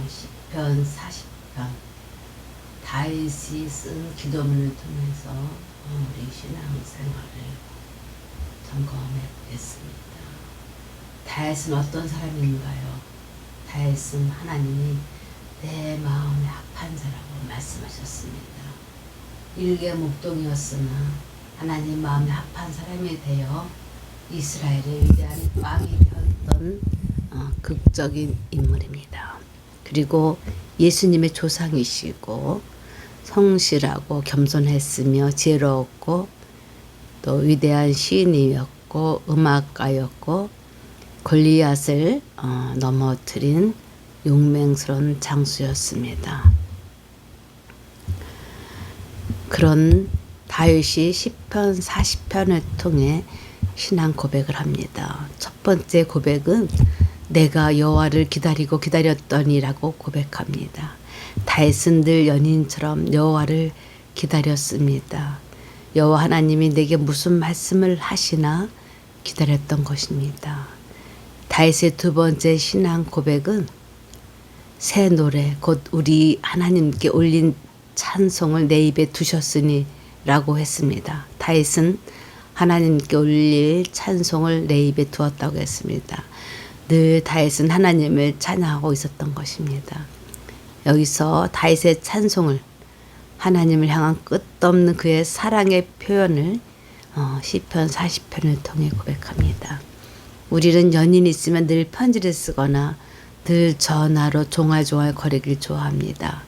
시편 40편 다윗이 쓴 기도문을 통해서 우리 신앙생활을 점검해 보겠습니다. 다윗은 어떤 사람인가요? 다윗은 하나님이 내 마음에 합한 자라고 말씀하셨습니다. 일개 목동이었으나 하나님 마음에 합한 사람이 되어 이스라엘의 위대한 왕이 되었던 극적인 인물입니다. 그리고 예수님의 조상이시고 성실하고 겸손했으며 지혜로웠고 또 위대한 시인이었고 음악가였고 골리앗을 넘어뜨린 용맹스러운 장수였습니다. 그런 다윗이 시편 40편을 통해 신앙 고백을 합니다. 첫 번째 고백은 내가 여호와를 기다리고 기다렸더니라고 고백합니다. 다윗은 늘 연인처럼 여호와를 기다렸습니다. 여호와 하나님이 내게 무슨 말씀을 하시나 기다렸던 것입니다. 다윗의 두 번째 신앙 고백은 새 노래 곧 우리 하나님께 올린 찬송을 내 입에 두셨으니 라고 했습니다. 다윗은 하나님께 올릴 찬송을 내 입에 두었다고 했습니다. 늘 다윗은 하나님을 찬양하고 있었던 것입니다. 여기서 다윗의 찬송을 하나님을 향한 끝없는 그의 사랑의 표현을 시편 40편을 통해 고백합니다. 우리는 연인이 있으면 늘 편지를 쓰거나 늘 전화로 종알종알 거리길 좋아합니다.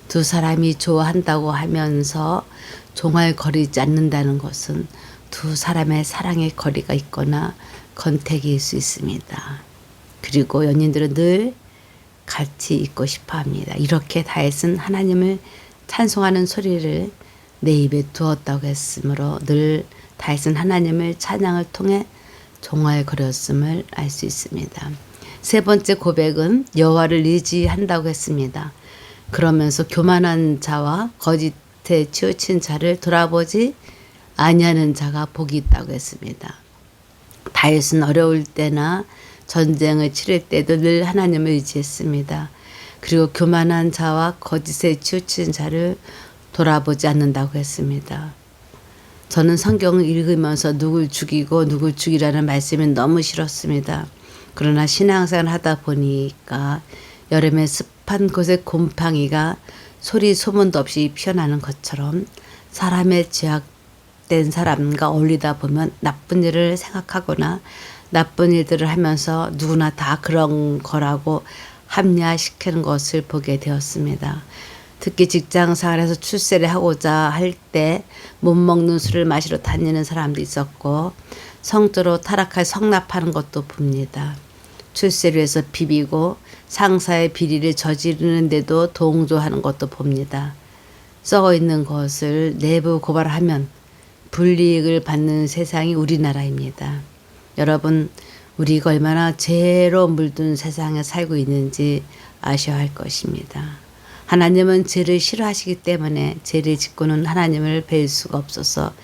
두 사람이 좋아한다고 하면서 종알거리지 않는다는 것은 두 사람의 사랑의 거리가 있거나 건태기일 수 있습니다. 그리고 연인들은 늘 같이 있고 싶어 합니다. 이렇게 다윗은 하나님을 찬송하는 소리를 내 입에 두었다고 했으므로 늘 다윗은 하나님을 찬양을 통해 종알거렸음을 알 수 있습니다. 세 번째 고백은 여호와를 의지한다고 했습니다. 그러면서 교만한 자와 거짓에 치우친 자를 돌아보지 아니하는 자가 복이 있다고 했습니다. 다윗은 어려울 때나 전쟁을 치를 때도 늘 하나님을 의지했습니다. 그리고 교만한 자와 거짓에 치우친 자를 돌아보지 않는다고 했습니다. 저는 성경을 읽으면서 누굴 죽이고 누굴 죽이라는 말씀이 너무 싫었습니다. 그러나 신앙생활을 하다 보니까 여름에 습한 곳에 곰팡이가 소리 소문도 없이 피어나는 것처럼 사람의 죄악된 사람과 어울리다 보면 나쁜 일을 생각하거나 나쁜 일들을 하면서 누구나 다 그런 거라고 합리화시키는 것을 보게 되었습니다. 특히 직장생활에서 출세를 하고자 할 때 못 먹는 술을 마시러 다니는 사람도 있었고 성적으로 타락할 성납하는 것도 봅니다. 출세를 위해서 비비고 상사의 비리를 저지르는데도 동조하는 것도 봅니다. 썩어 있는 것을 내부 고발하면 불이익을 받는 세상이 우리나라입니다. 여러분, 우리가 얼마나 죄로 물든 세상에 살고 있는지 아셔야 할 것입니다. 하나님은 죄를 싫어하시기 때문에 죄를 짓고는 하나님을 뵐 수가 없어서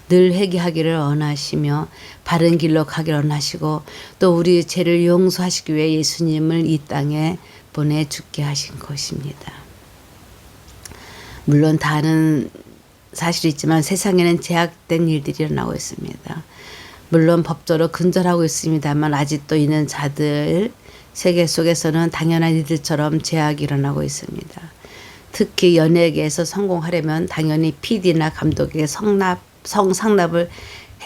늘 회개하기를 원하시며 바른 길로 가기를 원하시고 또 우리 죄를 용서하시기 위해 예수님을 이 땅에 보내 죽게 하신 것입니다. 물론 다른 사실이지만 세상에는 제약된 일들이 일어나고 있습니다. 물론 법적으로 근절하고 있습니다만 아직도 있는 자들 세계 속에서는 당연한 일들처럼 제약이 일어나고 있습니다. 특히 연예계에서 성공하려면 당연히 PD나 감독에게 성상납을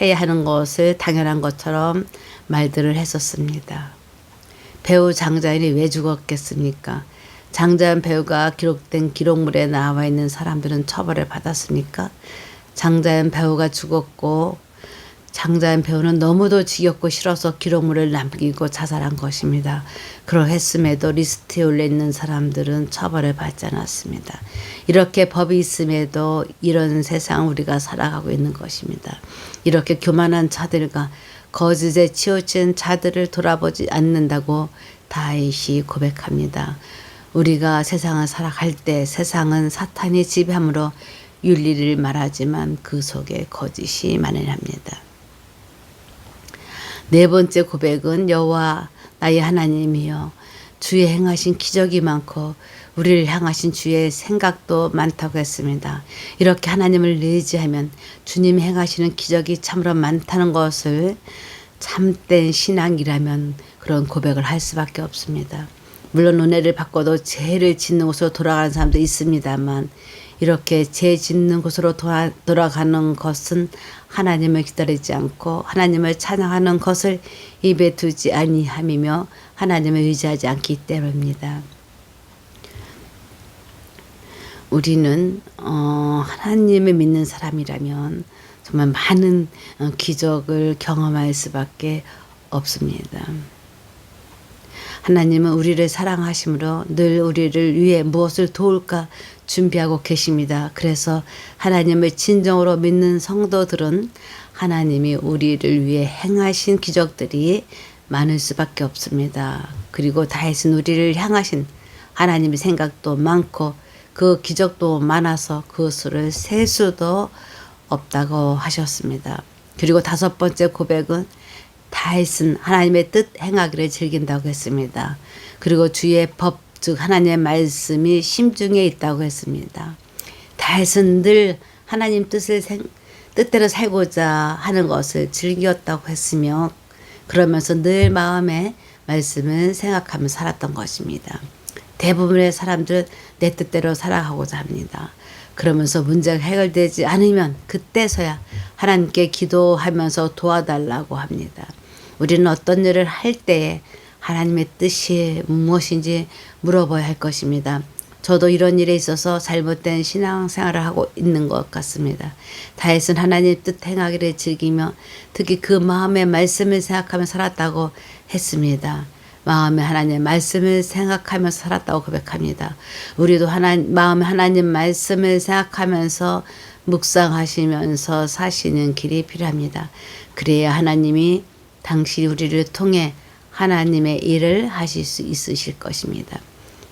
해야 하는 것을 당연한 것처럼 말들을 했었습니다. 배우 장자연이 왜 죽었겠습니까? 장자연 배우가 기록된 기록물에 나와 있는 사람들은 처벌을 받았습니까? 장자연 배우가 죽었고 장자연 배우는 너무도 지겹고 싫어서 기록물을 남기고 자살한 것입니다. 그러했음에도 리스트에 올려있는 사람들은 처벌을 받지 않았습니다. 이렇게 법이 있음에도 이런 세상 우리가 살아가고 있는 것입니다. 이렇게 교만한 자들과 거짓에 치우친 자들을 돌아보지 않는다고 다윗이 고백합니다. 우리가 세상을 살아갈 때 세상은 사탄이 지배함으로 윤리를 말하지만 그 속에 거짓이 만연합니다. 네 번째 고백은 여호와 나의 하나님이여 주의 행하신 기적이 많고 우리를 향하신 주의 생각도 많다고 했습니다. 이렇게 하나님을 의지하면 주님 행하시는 기적이 참으로 많다는 것을 참된 신앙이라면 그런 고백을 할 수밖에 없습니다. 물론 은혜를 받고도 죄를 짓는 곳으로 돌아가는 사람도 있습니다만 이렇게 죄 짓는 곳으로 돌아가는 것은 하나님을 기다리지 않고 하나님을 찬양하는 것을 입에 두지 아니함이며 하나님을 의지하지 않기 때문입니다. 우리는 하나님을 믿는 사람이라면 정말 많은 기적을 경험할 수밖에 없습니다. 하나님은 우리를 사랑하심으로 늘 우리를 위해 무엇을 도울까 준비하고 계십니다. 그래서 하나님을 진정으로 믿는 성도들은 하나님이 우리를 위해 행하신 기적들이 많을 수밖에 없습니다. 그리고 다윗은 우리를 향하신 하나님의 생각도 많고 그 기적도 많아서 그 수를 셀 수도 없다고 하셨습니다. 그리고 5번째 고백은 다윗은 하나님의 뜻 행하기를 즐긴다고 했습니다. 그리고 주의 법, 즉 하나님의 말씀이 심중에 있다고 했습니다. 다윗은 늘 하나님 뜻대로 살고자 하는 것을 즐겼다고 했으며 그러면서 늘 마음에 말씀을 생각하며 살았던 것입니다. 대부분의 사람들은 내 뜻대로 살아가고자 합니다. 그러면서 문제가 해결되지 않으면 그때서야 하나님께 기도하면서 도와달라고 합니다. 우리는 어떤 일을 할 때에 하나님의 뜻이 무엇인지 물어봐야 할 것입니다. 저도 이런 일에 있어서 잘못된 신앙생활을 하고 있는 것 같습니다. 다윗은 하나님의 뜻 행하기를 즐기며 특히 그 마음의 말씀을 생각하며 살았다고 했습니다. 마음에 하나님의 말씀을 생각하면서 살았다고 고백합니다. 우리도 마음에 하나님 말씀을 생각하면서 묵상하시면서 사시는 길이 필요합니다. 그래야 하나님이 당시 우리를 통해 하나님의 일을 하실 수 있으실 것입니다.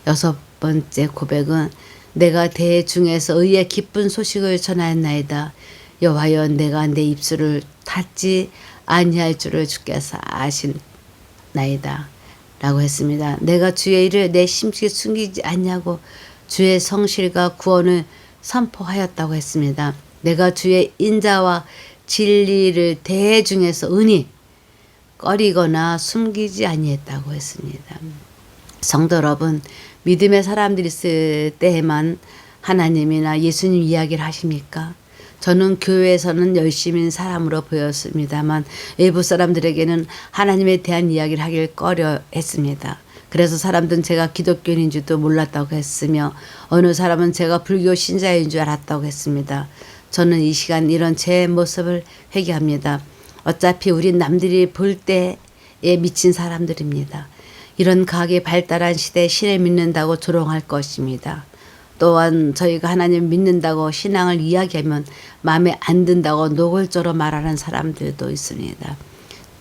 6번째 고백은 내가 대중에서 의의 기쁜 소식을 전하였나이다. 여호와여 내가 내 입술을 닫지 아니할 줄을 주께서 아시나이다. 라고 했습니다. 내가 주의 일을 내 심식에 숨기지 않냐고 주의 성실과 구원을 선포하였다고 했습니다. 내가 주의 인자와 진리를 대중에서 은히 꺼리거나 숨기지 아니했다고 했습니다. 성도 여러분, 믿음의 사람들이 있을 때에만 하나님이나 예수님 이야기를 하십니까? 저는 교회에서는 열심인 사람으로 보였습니다만 외부 사람들에게는 하나님에 대한 이야기를 하길 꺼려 했습니다. 그래서 사람들은 제가 기독교인인 줄도 몰랐다고 했으며 어느 사람은 제가 불교 신자인 줄 알았다고 했습니다. 저는 이 시간 이런 제 모습을 회개합니다. 어차피 우린 남들이 볼 때에 미친 사람들입니다. 이런 과학이 발달한 시대에 신을 믿는다고 조롱할 것입니다. 또한 저희가 하나님 믿는다고 신앙을 이야기하면 마음에 안 든다고 노골적으로 말하는 사람들도 있습니다.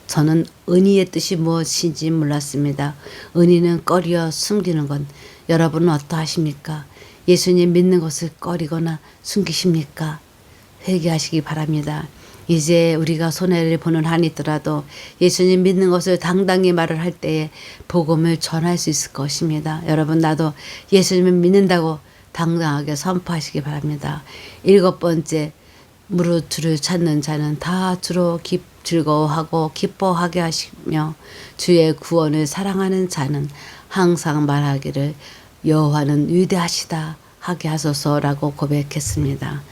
저는 은희의 뜻이 무엇인지 몰랐습니다. 은희는 꺼려 숨기는 것. 여러분은 어떠하십니까? 예수님 믿는 것을 꺼리거나 숨기십니까? 회개하시기 바랍니다. 이제 우리가 손해를 보는 한이 있더라도 예수님 믿는 것을 당당히 말을 할 때에 복음을 전할 수 있을 것입니다. 여러분 나도 예수님을 믿는다고 당당하게 선포하시기 바랍니다. 7번째, 무릇 주를 찾는 자는 다 주로 즐거워하고 기뻐하게 하시며 주의 구원을 사랑하는 자는 항상 말하기를 여호와는 위대하시다 하게 하소서라고 고백했습니다.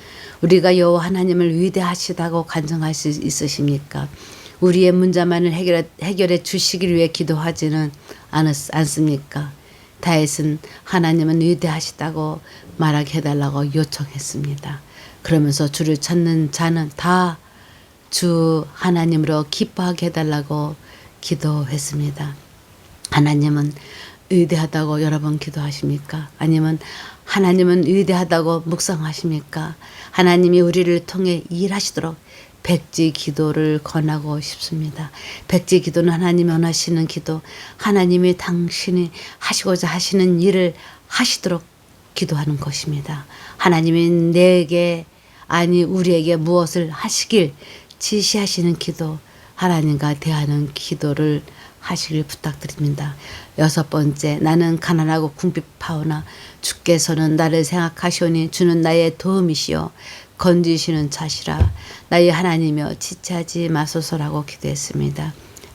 우리가 여호와 하나님을 위대하시다고 간증할 수 있으십니까? 우리의 문제만을 해결해 주시기 위해 기도하지는 않습니까? 다윗은 하나님은 위대하시다고 말하게 해달라고 요청했습니다. 그러면서 주를 찾는 자는 다 주 하나님으로 기뻐하게 해달라고 기도했습니다. 하나님은 위대하다고 여러 번 기도하십니까? 아니면 하나님은 위대하다고 묵상하십니까? 하나님이 우리를 통해 일하시도록 백지 기도를 권하고 싶습니다. 백지 기도는 하나님이 원하시는 기도, 하나님이 당신이 하시고자 하시는 일을 하시도록 기도하는 것입니다. 하나님이 내게 아니 우리에게 무엇을 하시길 지시하시는 기도, 하나님과 대하는 기도를 하시길 부탁드립니다. 6번째, 나는 가난하고 궁핍하오나 주께서는 나를 생각하시오니 주는 나의 도움이시요 건지시는 자시라. 나의 하나님이여 지체하지 마소서라고 기도했습니다.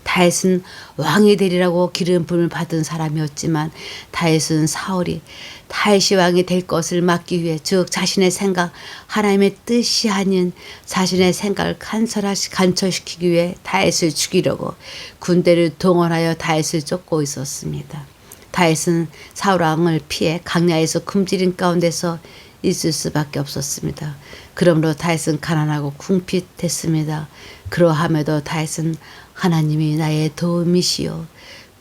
다윗은 왕이 되리라고 기름 부음을 받은 사람이었지만 다윗은 사울이 다윗이 왕이 될 것을 막기 위해 즉 자신의 생각 하나님의 뜻이 아닌 자신의 생각을 간철시키기 위해 다윗을 죽이려고 군대를 동원하여 다윗을 쫓고 있었습니다. 다윗은 사울 왕을 피해 강야에서 굶주린 가운데서 있을 수밖에 없었습니다. 그러므로 다윗은 가난하고 궁핍했습니다. 그러함에도 다윗은 하나님이 나의 도움이시요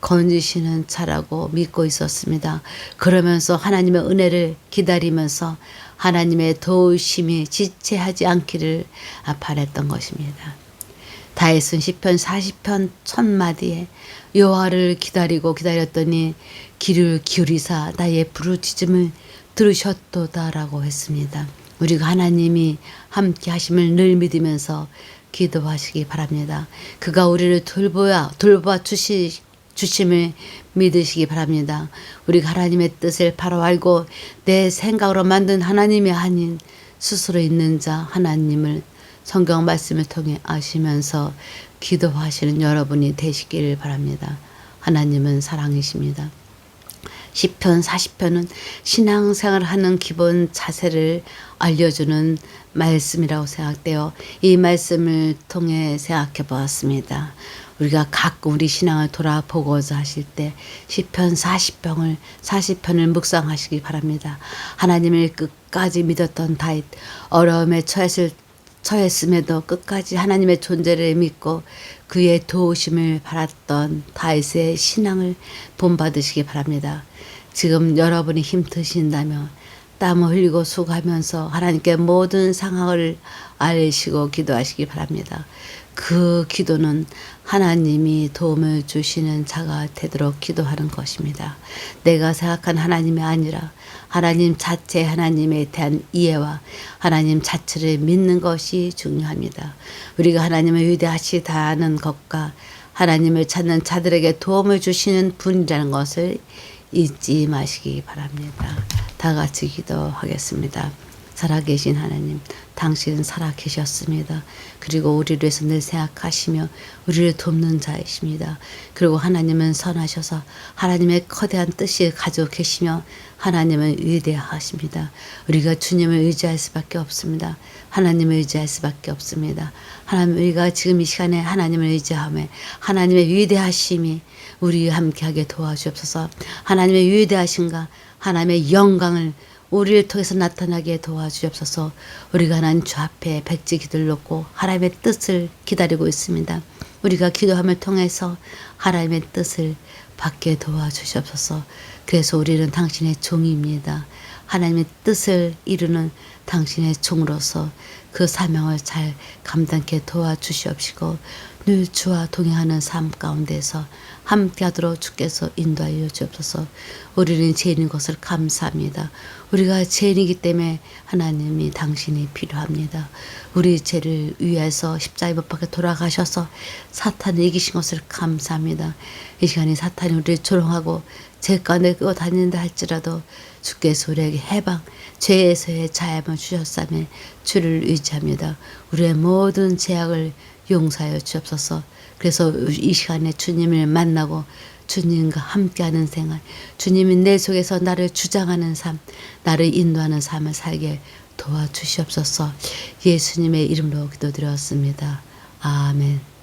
건지시는 자라고 믿고 있었습니다. 그러면서 하나님의 은혜를 기다리면서 하나님의 도우심이 지체하지 않기를 바랬던 것입니다. 다윗은 시편 40편 1000마디에 여호와를 기다리고 기다렸더니 귀를 기울이사 나의 부르짖음을 들으셨도다라고 했습니다. 우리가 하나님이 함께 하심을 늘 믿으면서 기도하시기 바랍니다. 그가 우리를 돌봐 주심을 믿으시기 바랍니다. 우리가 하나님의 뜻을 바로 알고 내 생각으로 만든 하나님이 아닌 스스로 있는 자 하나님을 성경 말씀을 통해 아시면서 기도하시는 여러분이 되시기를 바랍니다. 하나님은 사랑이십니다. 시편 40편은 신앙생활을 하는 기본 자세를 알려주는 말씀이라고 생각되어 이 말씀을 통해 생각해 보았습니다. 우리가 가끔 우리 신앙을 돌아보고자 하실 때 시편 40편을 묵상하시기 바랍니다. 하나님을 끝까지 믿었던 다윗, 어려움에 처했음에도 끝까지 하나님의 존재를 믿고 그의 도우심을 바랐던 다윗의 신앙을 본받으시기 바랍니다. 지금 여러분이 힘드신다면 땀을 흘리고 수고하면서 하나님께 모든 상황을 알리시고 기도하시기 바랍니다. 그 기도는 하나님이 도움을 주시는 자가 되도록 기도하는 것입니다. 내가 생각한 하나님이 아니라 하나님 자체 하나님에 대한 이해와 하나님 자체를 믿는 것이 중요합니다. 우리가 하나님을 위대하시다는 것과 하나님을 찾는 자들에게 도움을 주시는 분이라는 것을 잊지 마시기 바랍니다. 다 같이 기도하겠습니다. 살아계신 하나님, 당신은 살아계셨습니다. 그리고 우리를 위해서 늘 생각하시며 우리를 돕는 자이십니다. 그리고 하나님은 선하셔서 하나님의 거대한 뜻을 가지고 계시며 하나님은 위대하십니다. 우리가 주님을 의지할 수밖에 없습니다. 하나님을 의지할 수밖에 없습니다. 하나님, 우리가 지금 이 시간에 하나님을 의지하며 하나님의 위대하심이 우리와 함께하게 도와주옵소서. 하나님의 위대하신가 하나님의 영광을 우리를 통해서 나타나게 도와주옵소서. 우리가 하나님 주 앞에 백지 기도를 놓고 하나님의 뜻을 기다리고 있습니다. 우리가 기도함을 통해서 하나님의 뜻을 받게 도와주시옵소서. 그래서 우리는 당신의 종입니다. 하나님의 뜻을 이루는 당신의 종으로서 그 사명을 잘 감당케 도와주시옵시고 늘 주와 동행하는 삶 가운데서 함께하도록 주께서 인도하여 주옵소서. 우리는 죄인인 것을 감사합니다. 우리가 죄인이기 때문에 하나님이 당신이 필요합니다. 우리 죄를 위해서 십자가에 못 박혀 돌아가셔서 사탄을 이기신 것을 감사합니다. 이 시간에 사탄이 우리를 조롱하고 죄 가운데 끌고 다닌다 할지라도 주께서 우리에게 해방, 죄에서의 자유함을 주셨사며 주를 의지합니다. 우리의 모든 죄악을 용서하여 주옵소서. 그래서 이 시간에 주님을 만나고 주님과 함께하는 생활, 주님이 내 속에서 나를 주장하는 삶, 나를 인도하는 삶을 살게 도와주시옵소서. 예수님의 이름으로 기도드렸습니다. 아멘.